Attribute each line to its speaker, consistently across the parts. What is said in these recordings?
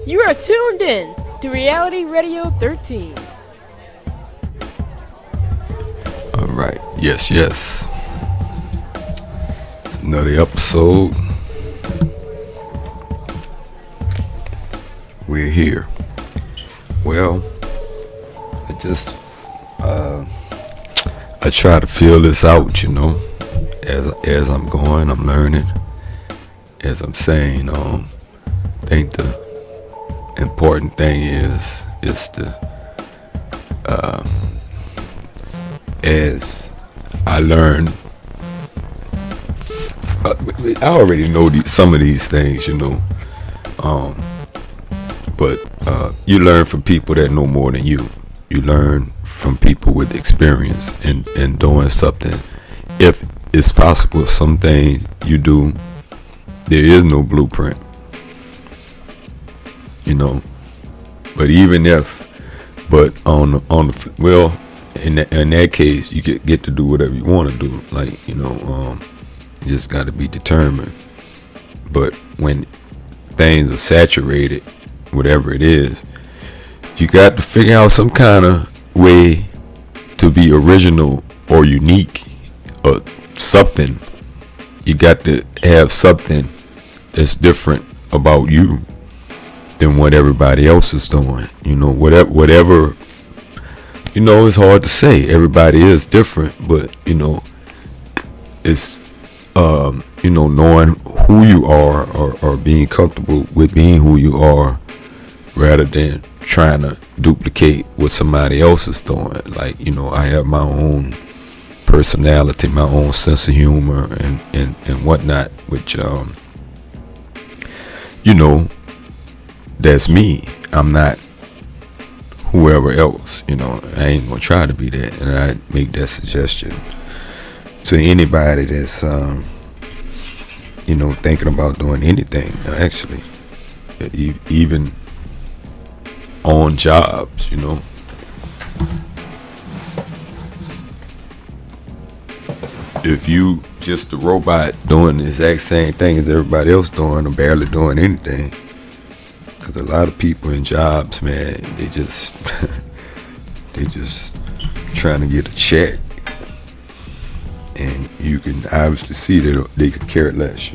Speaker 1: You are tuned in to Reality Radio 13.
Speaker 2: All right. Yes, yes. It's another episode. We're here. Well, I try to feel this out, as I'm going, I'm learning. As I'm saying, I think the important thing is to as I learn. I already know some of these things, but you learn from people that know more than you. You learn from people with experience in doing something. If it's possible, some things you do, there is no blueprint, But even in that case, you get to do whatever you want to do. Like, you just got to be determined. But when things are saturated, whatever it is, you got to figure out some kind of way to be original or unique or something. You got to have something that's different about you than what everybody else is doing. Whatever. It's hard to say. Everybody is different, but it's knowing who you are or being comfortable with being who you are, rather than trying to duplicate what somebody else is doing. Like, I have my own personality, my own sense of humor and whatnot, which that's me. I'm not whoever else. I ain't gonna try to be that. And I make that suggestion to anybody that's thinking about doing anything, actually, even on jobs. If you just a robot doing the exact same thing as everybody else doing, or barely doing anything. Because a lot of people in jobs, man, they just trying to get a check, and you can obviously see that they could care less,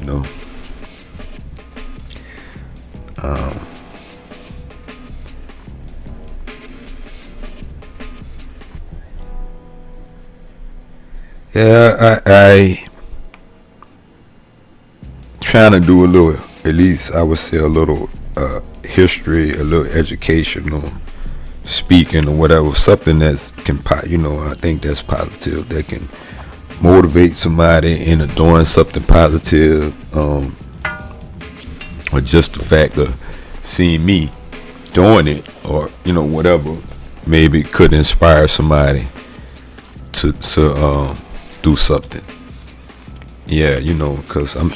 Speaker 2: Yeah, I trying to do a little, at least I would say a little history, a little educational speaking or whatever, something that's I think that's positive, that can motivate somebody into doing something positive, or just the fact of seeing me doing it, or whatever, maybe could inspire somebody to do something. Yeah, because I'm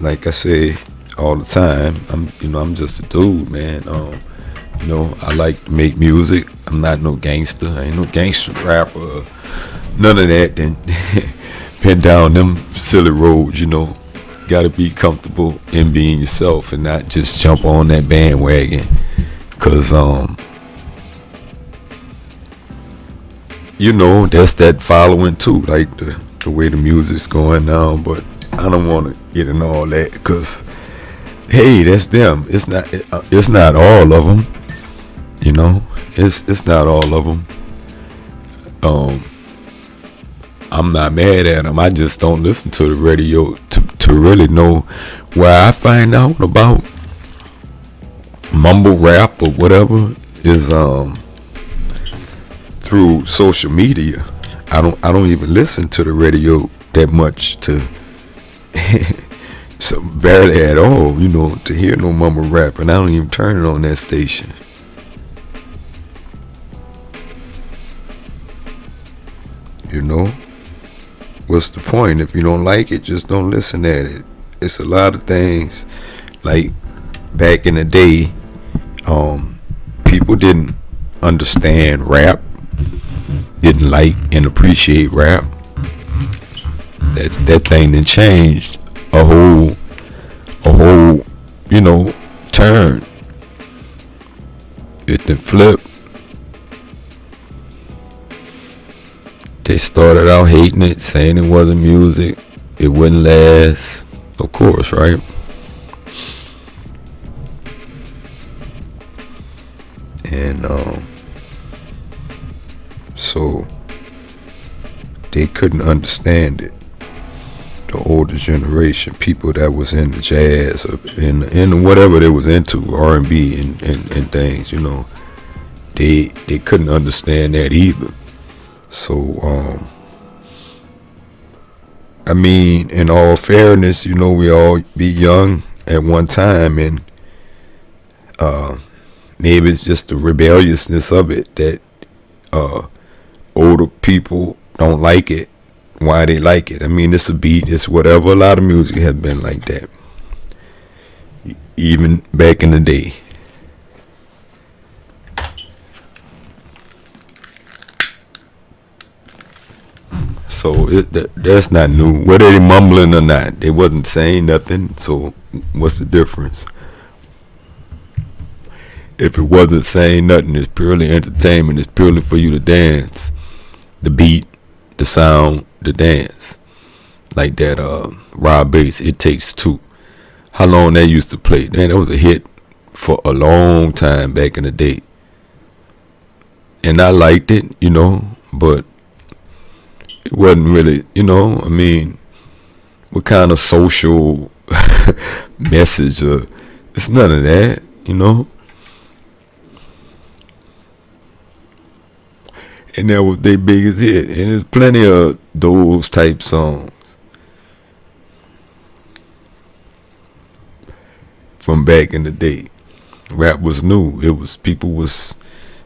Speaker 2: like I say all the time, I'm just a dude, man. I like to make music. I'm not no gangster. I ain't no gangster rapper, none of that. Then been down them silly roads, Gotta be comfortable in being yourself and not just jump on that bandwagon, cause that's that following too, like the way the music's going now. But I don't want to get in all that, because hey, that's them. It's not all of them. It's not all of them. I'm not mad at them. I just don't listen to the radio to really know. Where I find out about mumble rap or whatever is through social media. I don't even listen to the radio that much, to so barely at all, to hear no mumble rap, and I don't even turn it on that station. What's the point? If you don't like it, just don't listen at it. It's a lot of things, like back in the day, people didn't understand rap, didn't like and appreciate rap. That thing that changed a whole turn. it then flipped. They started out hating it, saying it wasn't music, it wouldn't last. Of course, right? And so they couldn't understand it. The older generation, people that was in the jazz or in whatever they was into, R&B and things, you know, they couldn't understand that either. So I mean, in all fairness, you know, we all be young at one time, and maybe it's just the rebelliousness of it that older people don't like it. Why they like it? I mean, it's a beat, it's whatever. A lot of music has been like that, even back in the day. So that's not new. Whether they mumbling or not, they wasn't saying nothing. So what's the difference? If it wasn't saying nothing, it's purely entertainment. It's purely for you to dance. The beat, the sound, the dance. Like that Rob Bass, It Takes Two. How long that used to play? Man, that was a hit for a long time back in the day. And I liked it, you know, but it wasn't really, you know, I mean, what kind of social message? It's none of that, you know. And that was their biggest hit. And there's plenty of those type songs from back in the day. Rap was new. It was, people was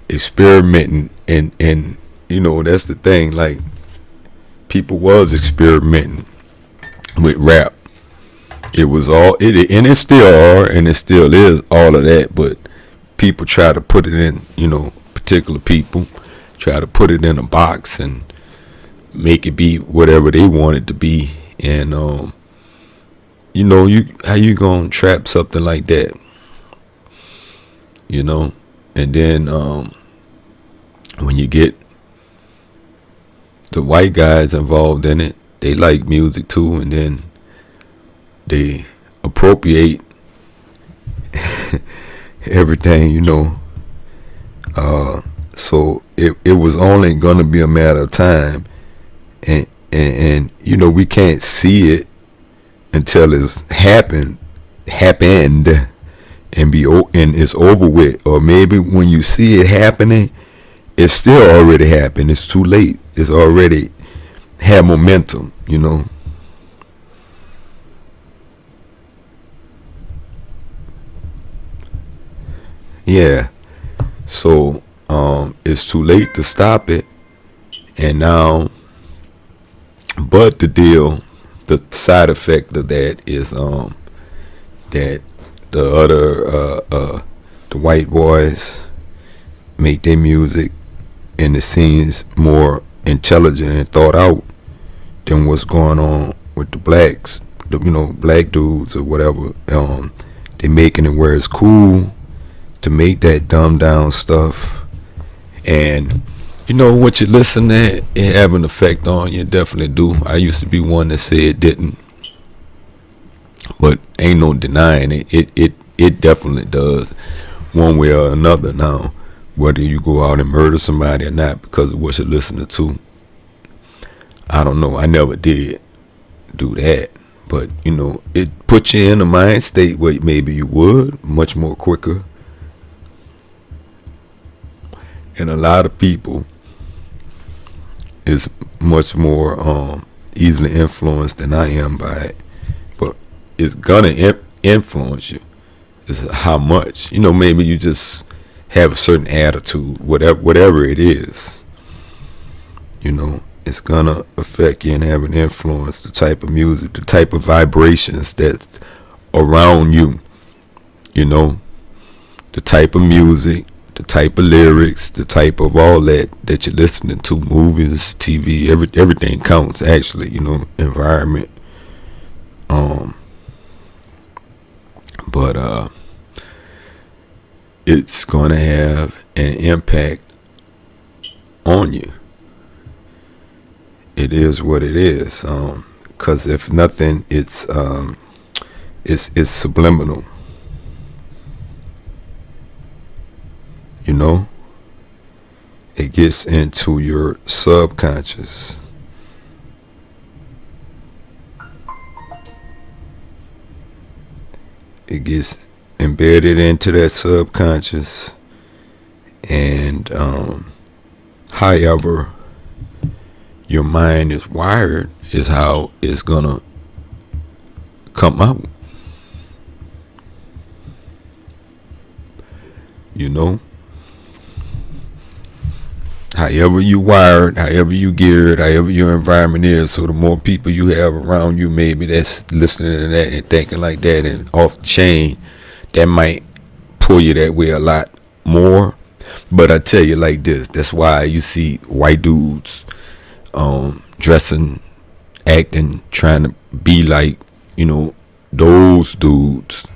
Speaker 2: experimenting, and you know, that's the thing, like, people was experimenting with rap. It was all it, and it still are, and it still is all of that, but people try to put it in, you know, particular people try to put it in a box and make it be whatever they want it to be. And you know, how you gonna trap something like that, you know? And then when you get the white guys involved in it, they like music too, and then they appropriate everything, you know. So it was only gonna be a matter of time, and you know, we can't see it until it's happened and it's over with. Or maybe when you see it happening, it's still already happened. It's too late. It's already had momentum, you know. Yeah. So it's too late to stop it. And now, but the side effect of that is that the other the white boys make their music, and it seems more intelligent and thought out than what's going on with the blacks, you know, black dudes or whatever. They making it where it's cool to make that dumbed down stuff, and you know, what you listen to, it have an effect on you. Definitely do. I used to be one that said it didn't, but ain't no denying it. It definitely does, one way or another. Now, whether you go out and murder somebody or not because of what you're listening to, I don't know. I never did do that, but you know, it puts you in a mind state where maybe you would much more quicker. And a lot of people is much more easily influenced than I am by it, but it's gonna influence you. It's how much, you know. Maybe you just have a certain attitude, whatever it is, you know. It's gonna affect you and have an influence. The type of music, the type of vibrations that's around you, you know, the type of music, the type of lyrics, the type of all that you're listening to, movies, TV, everything counts, actually, you know, environment. But it's going to have an impact on you. It is what it is. Because if nothing, it's subliminal. You know, it gets into your subconscious. It gets embedded into that subconscious, and however your mind is wired is how it's gonna come out. You know, however you wired, however you geared, however your environment is, so the more people you have around you, maybe that's listening to that and thinking like that and off the chain, that might pull you that way a lot more. But I tell you like this, that's why you see white dudes dressing, acting, trying to be like, those dudes.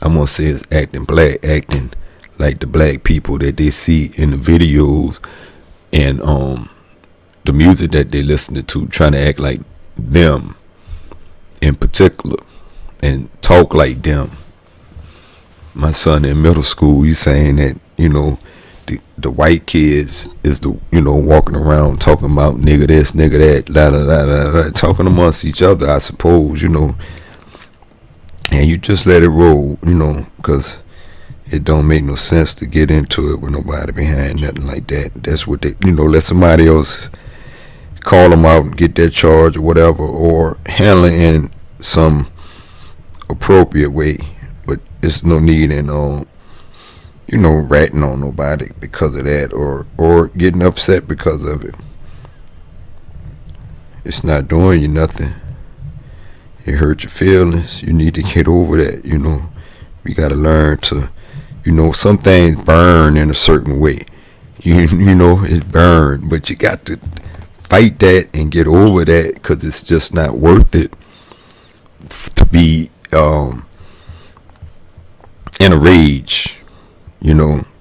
Speaker 2: I'm gonna say it's acting black, acting like the black people that they see in the videos and the music that they listening to, trying to act like them in particular and talk like them. My son in middle school, he's saying that, the white kids is the, walking around talking about nigga this, nigga that, la la la la la, talking amongst each other, I suppose, and you just let it roll, because it don't make no sense to get into it with nobody behind nothing like that. That's what they, let somebody else call them out and get their charge or whatever, or handle it in some appropriate way. But it's no need in ratting on nobody because of that, or getting upset because of it. It's not doing you nothing. It hurt your feelings. You need to get over that. We got to learn to, some things burn in a certain way. It burn, but you got to fight that and get over that, because it's just not worth it to be in a rage,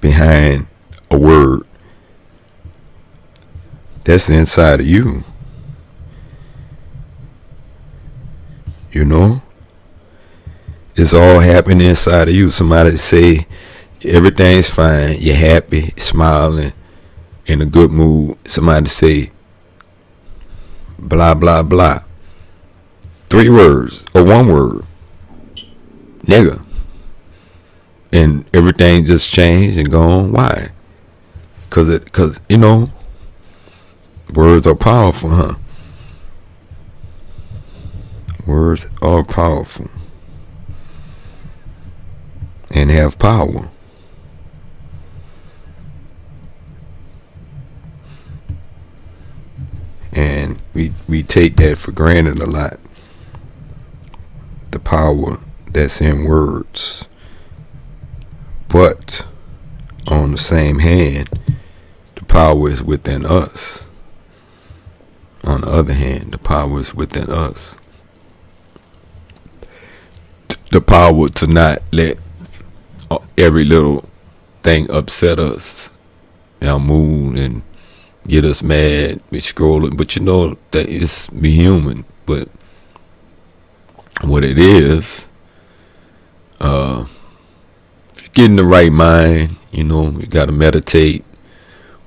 Speaker 2: behind a word that's inside of you. It's all happening inside of you. Somebody say everything's fine, you're happy, smiling, in a good mood. Somebody say blah blah blah, 3 words or 1 word, nigga, and everything just changed and gone. Why? Because words are powerful, huh? Words are powerful and have power. And we take that for granted a lot. The power that's in words. But on the same hand, the power is within us. On the other hand, the power is within us. The power to not let every little thing upset us, our mood, and get us mad. We scrolling, but that is be human. But what it is, get in the right mind. You gotta meditate,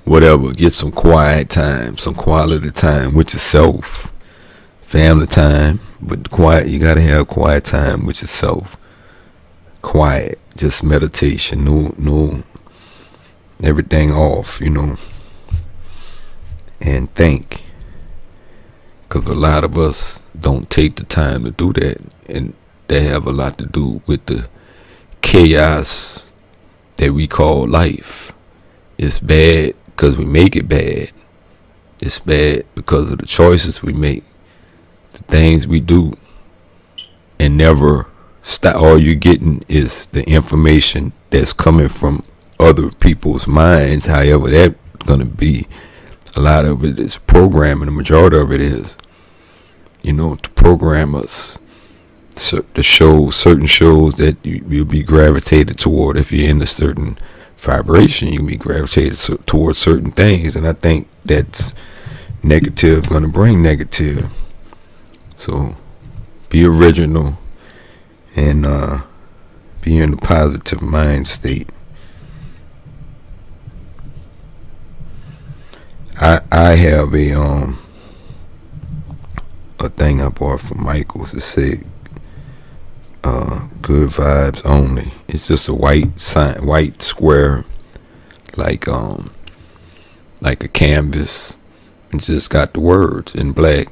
Speaker 2: whatever. Get some quiet time, some quality time with yourself, family time. But quiet, you gotta have quiet time with yourself. Quiet, just meditation. No, everything off. And think, because a lot of us don't take the time to do that, and they have a lot to do with the chaos that we call life. It's bad because we make it bad. It's bad because of the choices we make, the things we do, and never stop. All you're getting is the information that's coming from other people's minds, however that's gonna be. A lot of it is programming. The majority of it is, to program us to show certain shows that you'll be gravitated toward if you're in a certain vibration. You can be gravitated towards certain things, and I think that's negative going to bring negative. So be original and be in a positive mind state. I have a thing I bought from Michael's to say good vibes only. It's just a white square, like a canvas. It just got the words in black.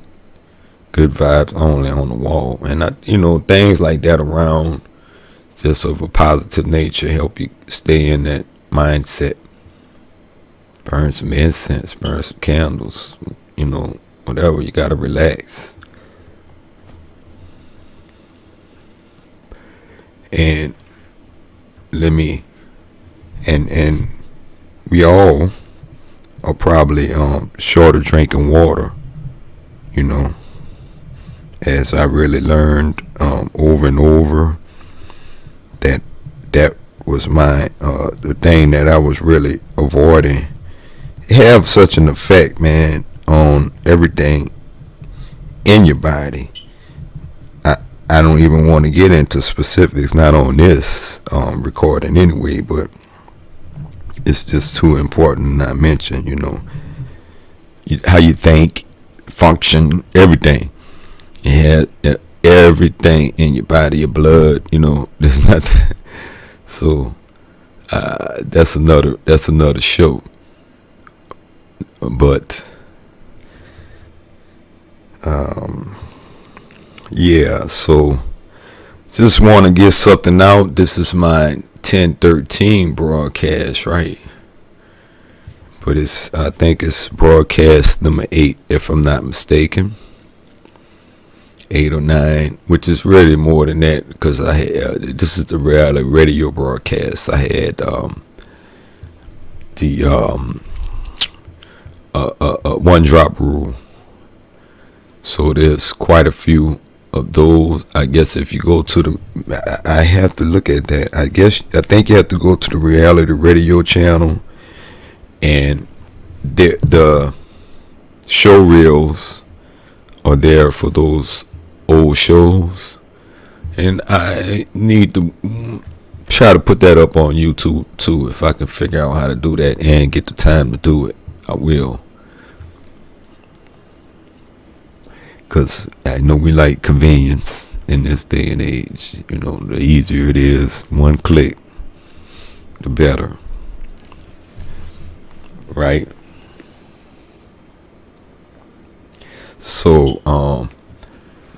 Speaker 2: Good vibes only on the wall. And things like that around, just of a positive nature, help you stay in that mindset. Burn some incense, burn some candles, whatever. You gotta relax. And and we all are probably short of drinking water, as I really learned over and over that was my the thing that I was really avoiding. It have such an effect, man, on everything in your body. I don't even want to get into specifics, not on this recording anyway, but it's just too important not mention, how you think, function, everything. You have everything in your body, your blood, there's nothing. So that's another show. But yeah, so just want to get something out. This is my 1013 broadcast, right? But I think it's broadcast number 8, if I'm not mistaken. 8 or 9, which is really more than that, because I had this is the reality radio broadcast. I had the one drop rule. So there's quite a few of those. I guess if you go to I have to look at that. I think you have to go to the reality radio channel, and the show reels are there for those old shows, and I need to try to put that up on YouTube too. If I can figure out how to do that and get the time to do it, I will. Because I know we like convenience in this day and age. The easier it is, one click, the better. Right? So,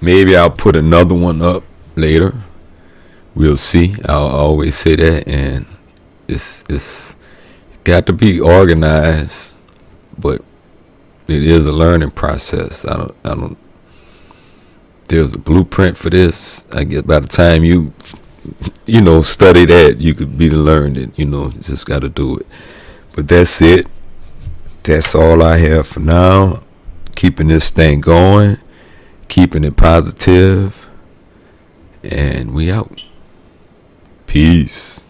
Speaker 2: maybe I'll put another one up later. We'll see. I'll always say that. And it's got to be organized. But it is a learning process. I don't there's a blueprint for this. I guess by the time you study that, you could be learned it. You just got to do it. But that's it. That's all I have for now. Keeping this thing going, keeping it positive, and we out. Peace.